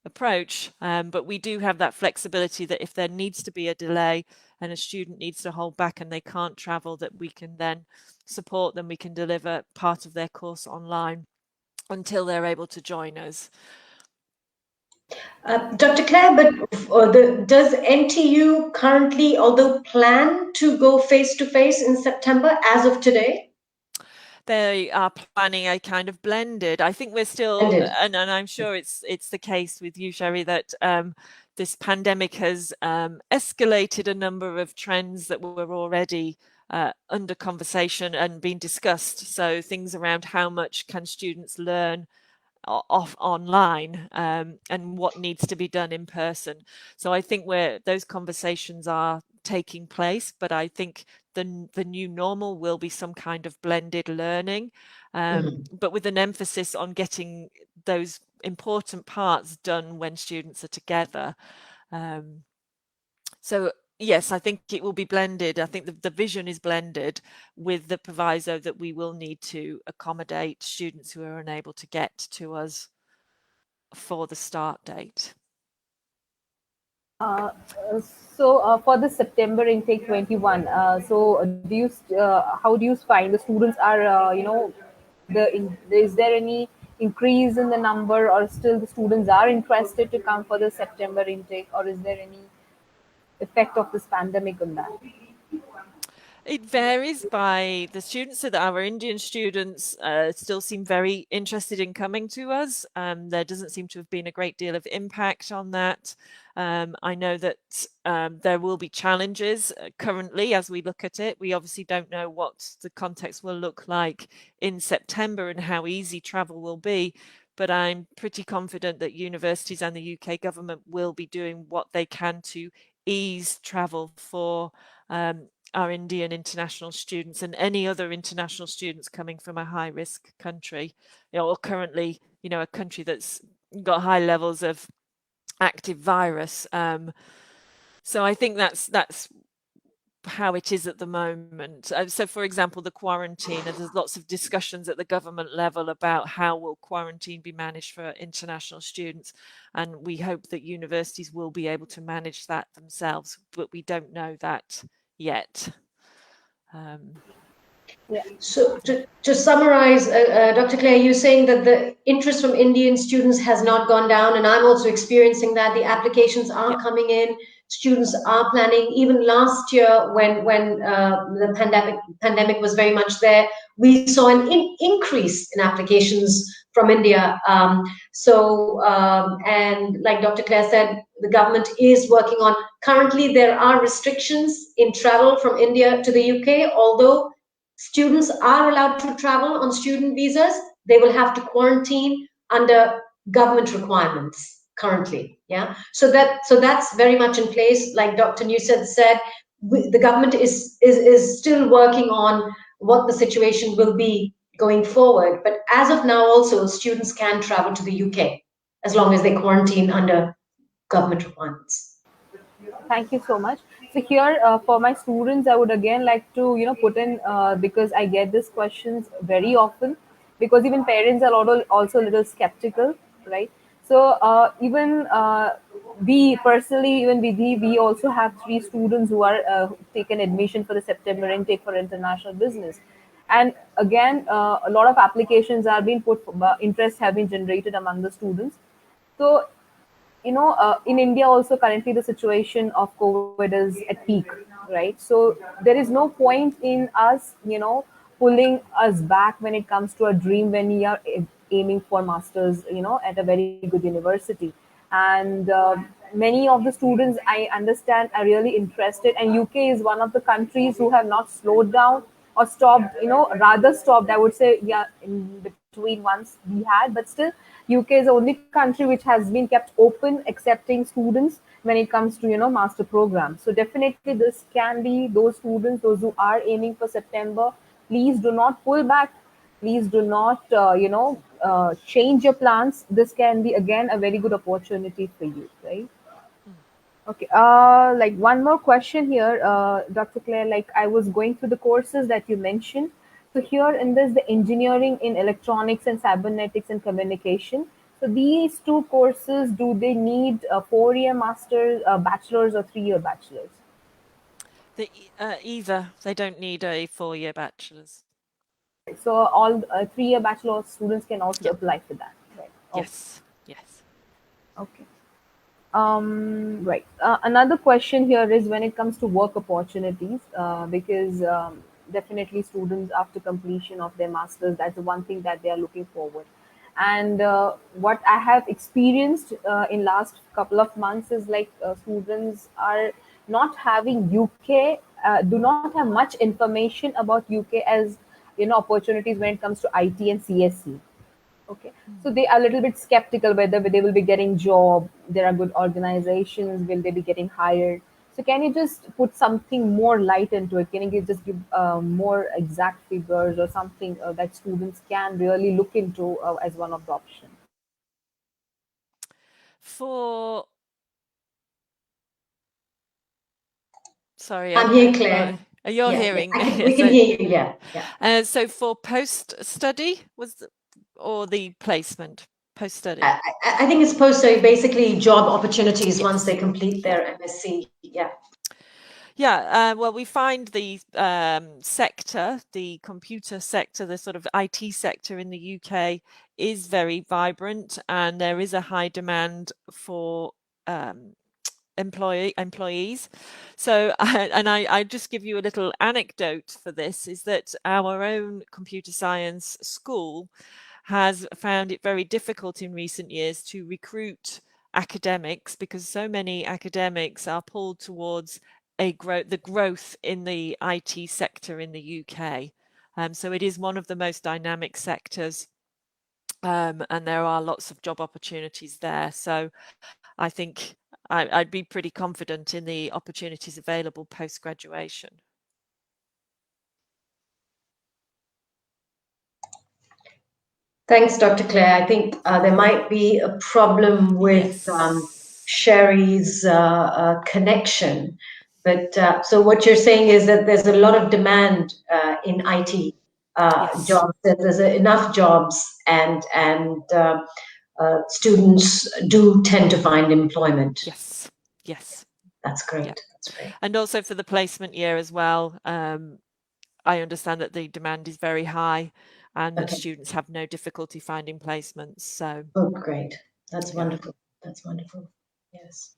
approach, but we do have that flexibility that if there needs to be a delay and a student needs to hold back and they can't travel, that we can then support them. We can deliver part of their course online until they're able to join us. Dr. Claire, but does NTU currently, although plan to go face-to-face in September as of today? They are planning a kind of blended. I think we're still, and I'm sure it's the case with you, Sherry, that this pandemic has escalated a number of trends that were already under conversation and being discussed. So things around how much can students learn off online, and what needs to be done in person. So I think those conversations are taking place, but I think the new normal will be some kind of blended learning, but with an emphasis on getting those important parts done when students are together. So yes, I think it will be blended. I think the vision is blended, with the proviso that we will need to accommodate students who are unable to get to us for the start date. For the September intake 21, how do you find the students are, is there any increase in the number, or still the students are interested to come for the September intake, or is there any effect of this pandemic on that? It varies by the students. So that our Indian students still seem very interested in coming to us. There doesn't seem to have been a great deal of impact on that. I know that there will be challenges currently as we look at it. We obviously don't know what the context will look like in September and how easy travel will be. But I'm pretty confident that universities and the UK government will be doing what they can to ease travel for our Indian international students and any other international students coming from a high risk country, or currently, a country that's got high levels of active virus. So I think that's how it is at the moment. So for example, the quarantine, and there's lots of discussions at the government level about how will quarantine be managed for international students, and we hope that universities will be able to manage that themselves, but we don't know that yet. So to summarize, Dr. Claire, you're saying that the interest from Indian students has not gone down, and I'm also experiencing that. The applications are coming in, students are planning. Even last year, when the pandemic was very much there, we saw an increase in applications from India. And like Dr. Claire said, the government is working on. Currently, there are restrictions in travel from India to the UK, although students are allowed to travel on student visas. They will have to quarantine under government requirements currently. Yeah, so that's very much in place. Like Dr. Newstead said, the government is still working on what the situation will be going forward. But as of now, also students can travel to the UK as long as they quarantine under government requirements. Thank you so much. So here, for my students, I would again like to put in, because I get these questions very often, because even parents are also a little skeptical, right? So even we personally, even we also have 3 students who are taken admission for the September intake for international business, and again a lot of applications are being put, interest have been generated among the students. So in India also currently the situation of COVID is at peak, right? So there is no point in us, pulling us back when it comes to a dream, when we are aiming for masters, at a very good university. And many of the students, I understand, are really interested. And UK is one of the countries who have not slowed down or stopped, rather stopped, I would say, yeah, in between between ones we had, but still UK is the only country which has been kept open accepting students when it comes to master programs. So definitely this can be those students, those who are aiming for September, please do not pull back, please do not change your plans. This can be again a very good opportunity for you, right? Mm. Okay. Like one more question here, Dr. Claire. Like I was going through the courses that you mentioned. So here in this, the engineering in electronics and cybernetics and communication. So these two courses, do they need a 4-year master's, bachelor's, or 3-year bachelor's? Either. They don't need a 4-year bachelor's. So all 3-year bachelor students can also Yeah. apply for that, right? Okay. Yes. Yes. Okay. Right. Another question here is when it comes to work opportunities, because definitely students after completion of their masters, that's the one thing that they are looking forward. And what I have experienced in last couple of months is like students are not having UK, do not have much information about UK as opportunities when it comes to IT and CSC. Okay. Mm. So they are a little bit skeptical whether they will be getting job. There are good organizations. Will they be getting hired? So can you just put something more light into it? Can you just give more exact figures or something that students can really look into as one of the options? For Sorry, I'm here, Claire. you're Yeah, yeah. hearing. We can So, hear you. Yeah, yeah. so for post-study or the placement? Post-study. I think it's post, so basically job opportunities once they Yes. complete Yeah. their MSc. Yeah. Yeah, well, we find the sector, the computer sector, the sort of IT sector in the UK is very vibrant, and there is a high demand for um, employees. So, I just give you a little anecdote for this, is that our own computer science school has found it very difficult in recent years to recruit academics because so many academics are pulled towards the growth in the IT sector in the UK. So it is one of the most dynamic sectors, and there are lots of job opportunities there. So I think I'd be pretty confident in the opportunities available post-graduation. Thanks, Dr. Claire. I think there might be a problem with Yes. Sherry's connection. But so what you're saying is that there's a lot of demand in IT Yes. jobs. That there's enough jobs, and students do tend to find employment. Yes. Yes. That's Yeah. great. That's great. And also for the placement year as well, I understand that the demand is very high and that Okay. students have no difficulty finding placements. So, Oh, great. That's yeah. wonderful. That's wonderful. Yes.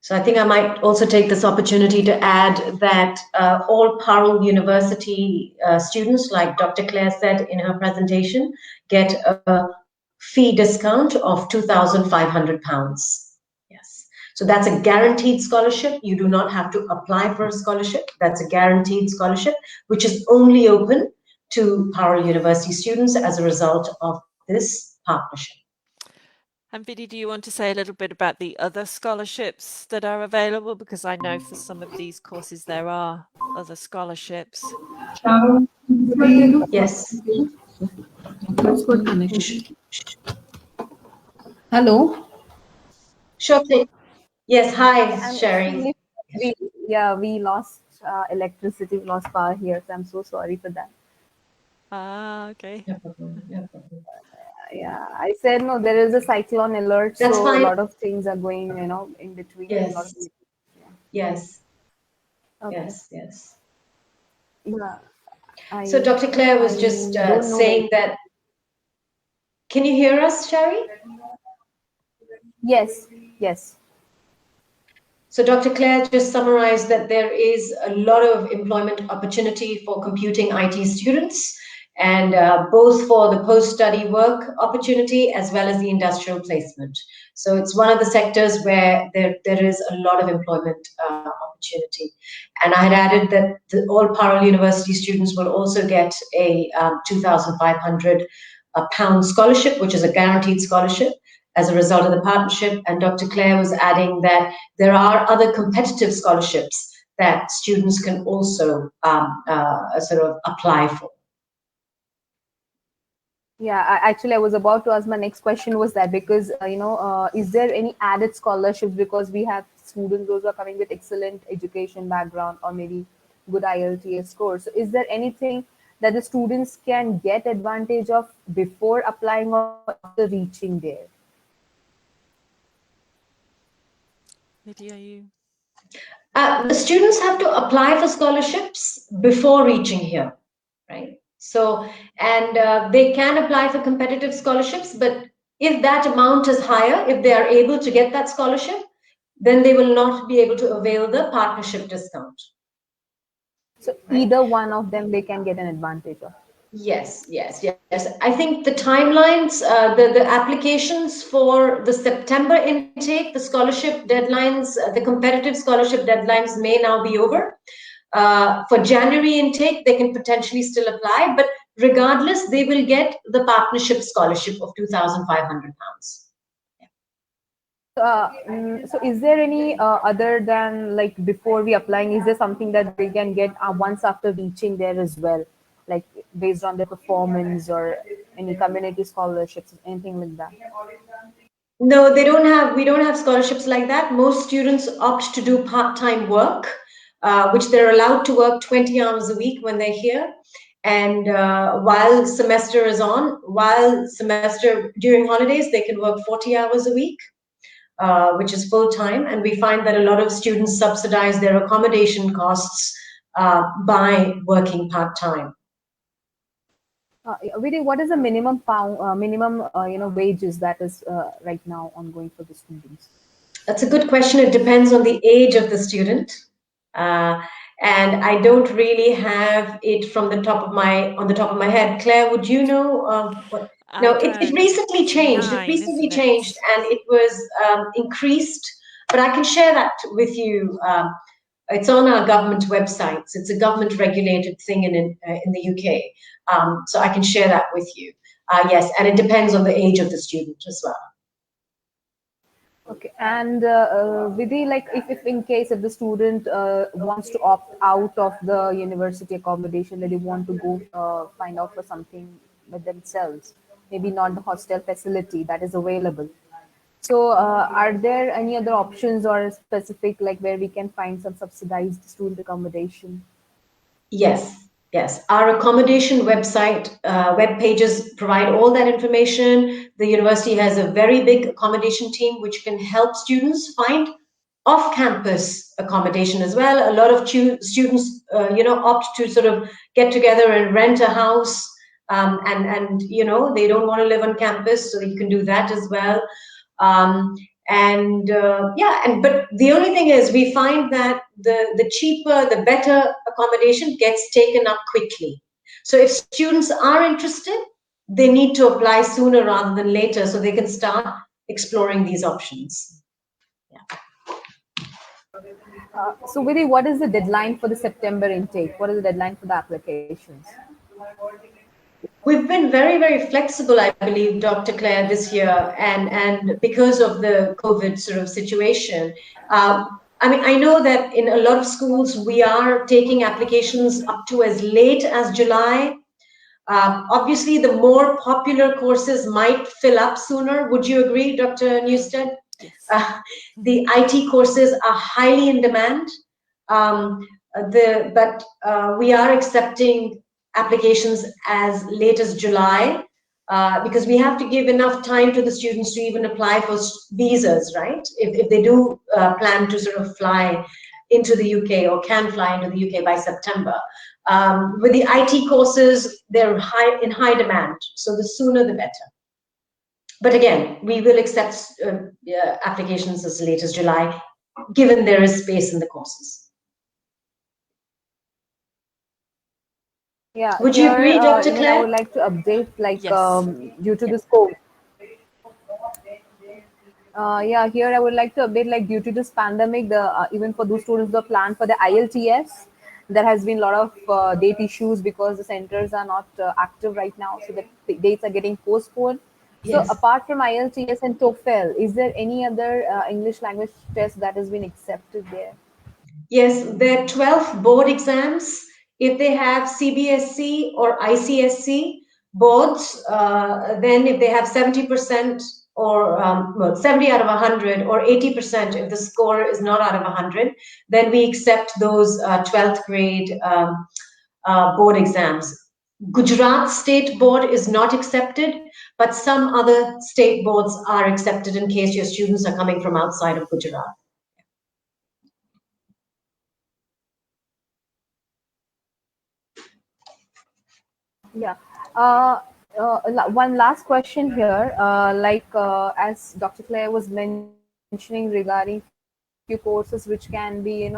So I think I might also take this opportunity to add that all Parul University students, like Dr. Claire said in her presentation, get a fee discount of £2,500. Yes. So that's a guaranteed scholarship. You do not have to apply for a scholarship. That's a guaranteed scholarship, which is only open to Parul University students as a result of this partnership. And Biddy, do you want to say a little bit about the other scholarships that are available? Because I know for some of these courses there are other scholarships. Yes. Hello. Sure thing. Yes. Hi, I'm Sherry. extremely we lost electricity, we lost power here, so I'm so sorry for that. Ah, okay. No problem. No problem. Yeah, I said no. There is a cyclone alert, That's so a fine. lot of things are going, in between. A lot of Yes. yeah. Yes. Okay. Yes. Yes. Yeah, So I Dr. Claire I was just don't know. Like saying that. Can you hear us, Sherry? yes, yes. So Dr. Claire just summarized that there is a lot of employment opportunity for computing IT students, and both for the post-study work opportunity as well as the industrial placement. So it's one of the sectors where there is a lot of employment opportunity. And I had added that all parallel university students will also get a £2,500 scholarship, which is a guaranteed scholarship as a result of the partnership. And Dr. Claire was adding that there are other competitive scholarships that students can also sort of apply for. Yeah, actually, I was about to ask, my next question was that, because is there any added scholarships, because we have students those who are coming with excellent education background or maybe good IELTS score. So is there anything that the students can get advantage of before applying or after reaching there? Lydia, you? The students have to apply for scholarships before reaching here, right? So, and they can apply for competitive scholarships, but if that amount is higher, if they are able to get that scholarship, then they will not be able to avail the partnership discount. So either one of them they can get an advantage of. Yes, yes, yes. I think the timelines, the applications for the September intake, the scholarship deadlines, the competitive scholarship deadlines may now be over. For January intake, they can potentially still apply, but regardless, they will get the partnership scholarship of £2,500. So is there any other than, like, before we applying, is there something that they can get once after reaching there as well, like based on their performance or any community scholarships, anything like that? No, we don't have scholarships like that. Most students opt to do part-time work, which they're allowed to work 20 hours a week when they're here. And while semester is on, during holidays, they can work 40 hours a week, which is full-time. And we find that a lot of students subsidize their accommodation costs by working part-time. Vidhi, what is the minimum wages that is right now ongoing for the students? That's a good question. It depends on the age of the student. And I don't really have it from the top of my head. Claire, would you know what? No, it recently changed. It recently changed, and it was increased. But I can share that with you. It's on our government websites. It's a government-regulated thing in the UK. So I can share that with you. Yes, and it depends on the age of the student as well. Okay, and Vidhi, like, if in case if the student wants to opt out of the university accommodation, that they want to go find out for something with themselves, maybe not the hostel facility that is available. So, are there any other options or specific, like, where we can find some subsidized student accommodation? Yes, yes. Our accommodation website, web pages provide all that information. The university has a very big accommodation team which can help students find off-campus accommodation as well. A lot of students, opt to sort of get together and rent a house, and they don't want to live on campus, so you can do that as well. But the only thing is, we find that the cheaper, the better accommodation gets taken up quickly. So if students are interested, they need to apply sooner rather than later, so they can start exploring these options. Yeah. So, Vidhi, what is the deadline for the September intake? What is the deadline for the applications? We've been very, very flexible, I believe, Dr. Claire, this year, and because of the COVID sort of situation. I know that in a lot of schools, we are taking applications up to as late as July. Obviously, the more popular courses might fill up sooner. Would you agree, Dr. Newstead? Yes. The IT courses are highly in demand, but we are accepting applications as late as July, because we have to give enough time to the students to even apply for visas, right? If they do plan to sort of fly into the UK or can fly into the UK by September. With the IT courses, they're in high demand, so the sooner the better. But again, we will accept applications as late as July, given there is space in the courses. Yeah, Would you here agree, Dr. even I Claire? would like to update like Yes. due to Yeah. the scope. Yeah, here I would like to update like due to this pandemic, the even for those students the plan for the IELTS, there has been a lot of date issues because the centers are not active right now, so the dates are getting postponed. So Yes. apart from IELTS and TOEFL, is there any other English language test that has been accepted there? Yes, their 12 board exams, if they have CBSC or ICSC boards, then if they have 70% or well, 70 out of 100 or 80% if the score is not out of 100, then we accept those 12th grade board exams. Gujarat State Board is not accepted, but some other state boards are accepted in case your students are coming from outside of Gujarat. Yeah. One last question here. As Dr. Claire was mentioning regarding few courses which can be,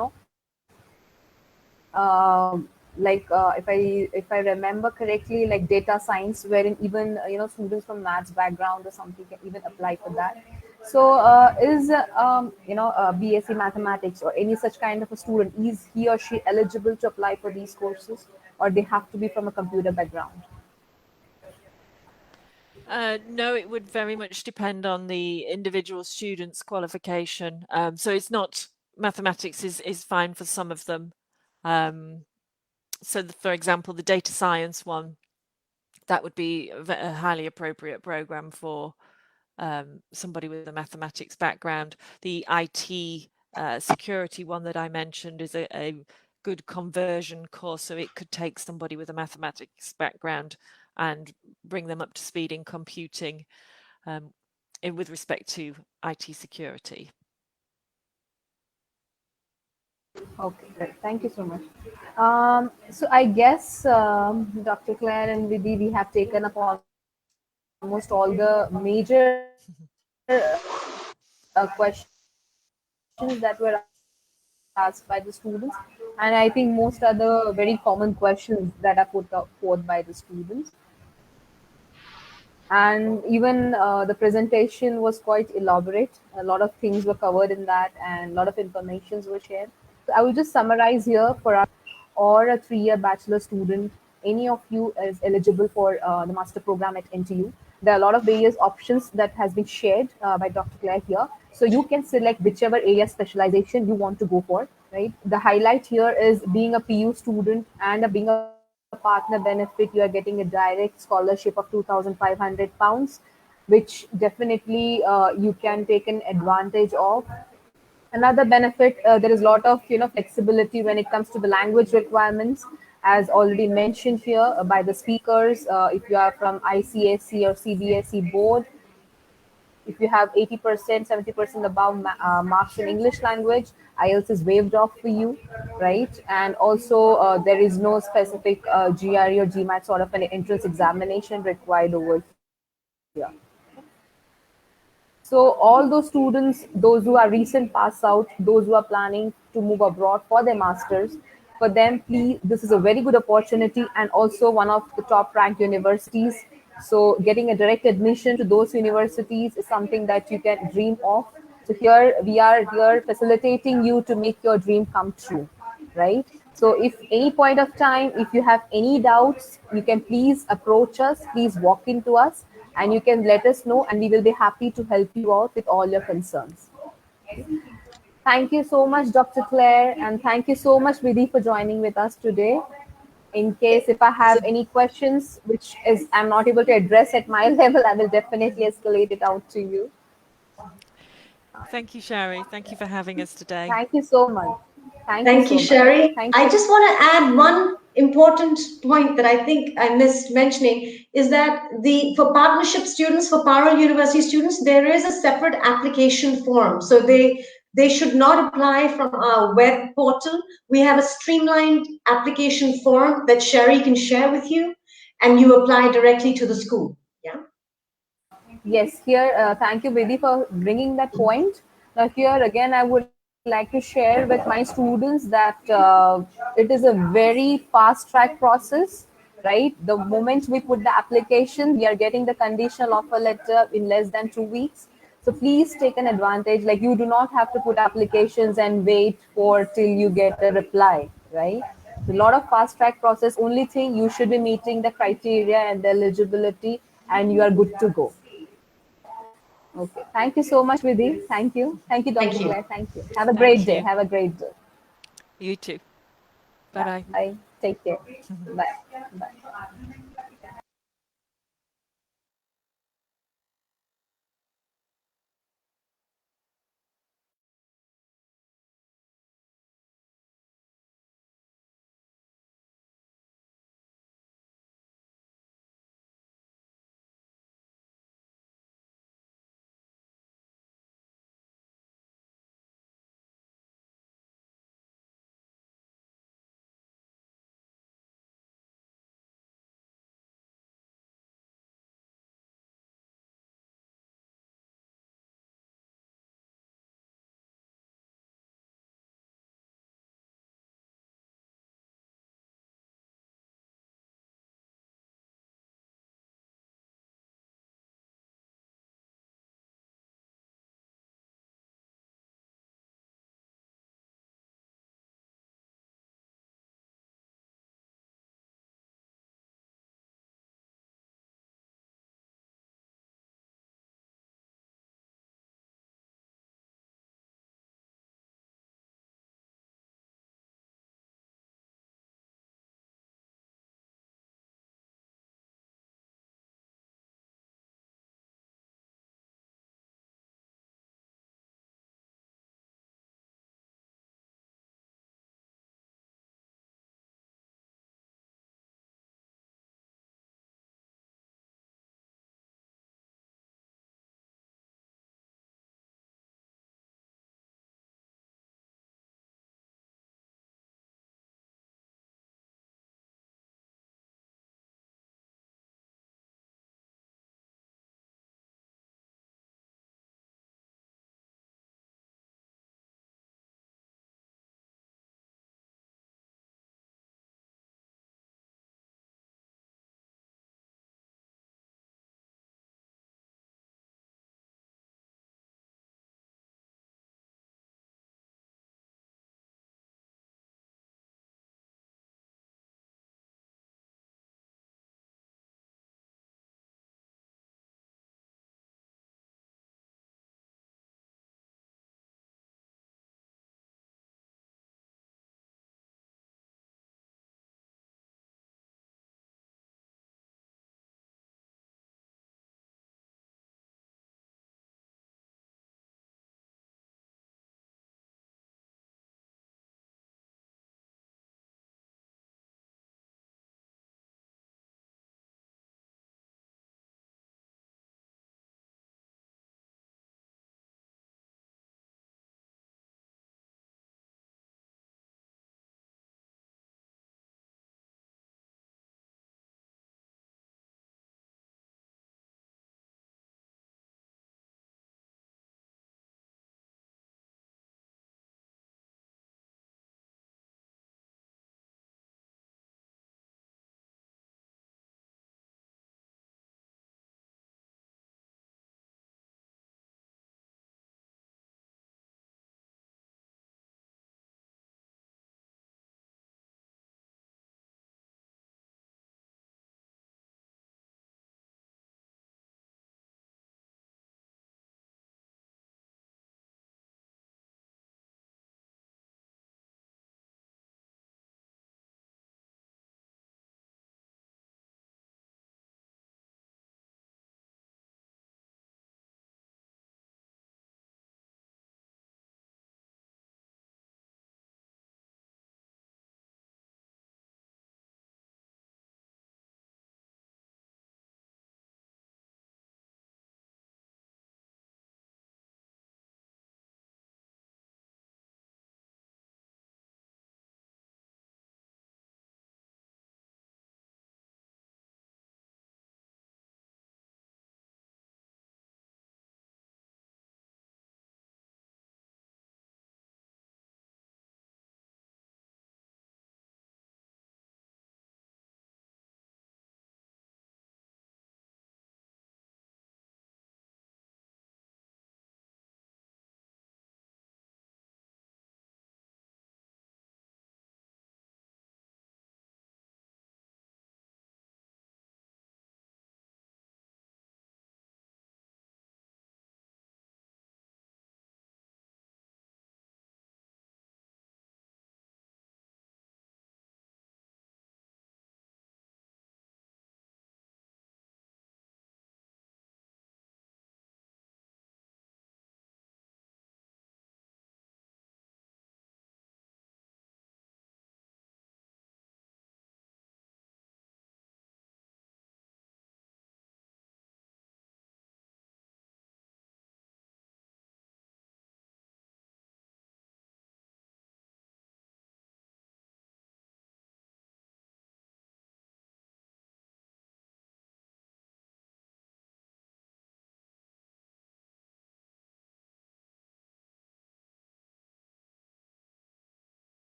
if I remember correctly, like data science, wherein even students from maths background or something can even apply for that. So is BSc mathematics or any such kind of a student, is he or she eligible to apply for these courses, or they have to be from a computer background? No, it would very much depend on the individual student's qualification. So it's not mathematics is fine for some of them. So, for example, the data science one, that would be a highly appropriate program for somebody with a mathematics background. The IT security one that I mentioned is a good conversion course, so it could take somebody with a mathematics background and bring them up to speed in computing with respect to IT security. Okay, great. Thank you so much. So I guess Dr. Claire and Vidhi, we have taken up almost all the major questions that were asked by the students, and I think most are the very common questions that are put up forth by the students. And even the presentation was quite elaborate. A lot of things were covered in that, and a lot of informations were shared. So I will just summarize here for our or a 3-year bachelor student. Any of you is eligible for the master program at NTU. There are a lot of various options that has been shared by Dr. Claire here. So you can select whichever area specialization you want to go for, right? The highlight here is being a PU student and being a partner benefit, you are getting a direct scholarship of 2,500 pounds, which definitely you can take an advantage of. Another benefit, there is a lot of flexibility when it comes to the language requirements, as already mentioned here by the speakers. If you are from ICSC or CBSE board, if you have 80%, 70% above marks in English language, IELTS is waived off for you, right? And also, there is no specific GRE or GMAT sort of an entrance examination required over here. So all those students, those who are recent pass out, those who are planning to move abroad for their masters, for them, please, this is a very good opportunity and also one of the top ranked universities. So getting a direct admission to those universities is something that you can dream of. So here we are here facilitating you to make your dream come true, right? So if any point of time, if you have any doubts, you can please approach us, please walk into us, and you can let us know, and we will be happy to help you out with all your concerns. Thank you so much, Dr. Claire, and thank you so much, Vidhi, for joining with us today. In case if I have any questions, which is I'm not able to address at my level, I will definitely escalate it out to you. Thank you, Sherry. Thank you for having us today. Thank you so much. Thank you Thank you, so much. Sherry. Thank I you. just want to add one important point that I think I missed mentioning is that the for partnership students, for Parallel University students, there is a separate application form. So they should not apply from our web portal. We have a streamlined application form that Sherry can share with you, and you apply directly to the school. Yeah. Yes, here, thank you, Vidhi, for bringing that point. Now, here again, I would like to share with my students that it is a very fast track process. right? The moment we put the application, we are getting the conditional offer letter in less than 2 weeks. So please take an advantage. Like, you do not have to put applications and wait for till you get a reply, right? A lot of fast track process. Only thing, you should be meeting the criteria and the eligibility, and you are good to go. Okay. Thank you so much, Vidhi. Thank you. Thank you, Dr. Thank you. Claire. Thank you. Have a great Thank day. you. Have a great day. You too. Yeah. Bye-bye. Bye. Take care. Bye. Bye.